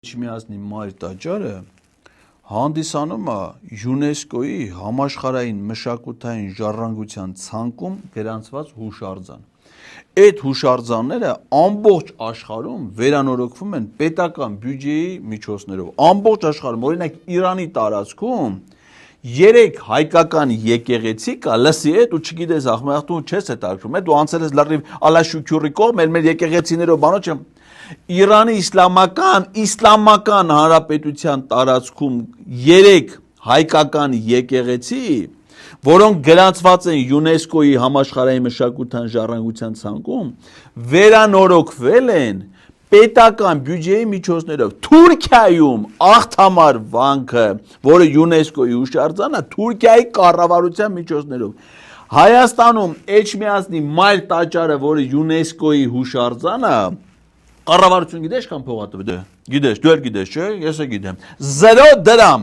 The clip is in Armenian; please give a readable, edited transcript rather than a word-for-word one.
Էջմիածնի մայր տաճարը հանդիսանում է ՅՈՒՆԵՍԿՕ-ի համաշխարհային մշակութային ժառանգության ցանկում գրանցված հուշարձան։ Այդ հուշարձանները ամբողջ աշխարհում վերանորոգվում են պետական բյուջեի միջոցներով։ Ամբողջ աշխարհում, օրինակ Իրանի տարածքում 3 հայկական եկեղեցի կա, լսի այդ ու չգիտես ախմախ դու չես հետաքրում, դու անցել ես լրիվ ալաշուքյուրի կողմ, մեր եկեղեցիներով բանոջը Իրանի իսլամական հանրապետության տարածքում 3 հայկական եկեղեցի, որոնք գրանցված են ՅՈՒՆԵՍԿՕ-ի համաշխարհային մշակութային ժառանգության ցանկում, վերանորոգվել են պետական բյուջեի միջոցներով։ Թուրքիայում աղթամար վանքը, որը ՅՈՒՆԵՍԿՕ-ի հուշարձան է, Թուրքիայի կառավարության միջոցներով։ Հայաստանում Էջմիածնի մայր տաճարը, որը ՅՈՒՆԵՍԿՕ-ի հուշարձան է, կառավարությունը գիտես քան փող է տվել։ Գիտես, դու էլ գիտես, չէ՞, ես էլ գիտեմ։ 0 դրամ։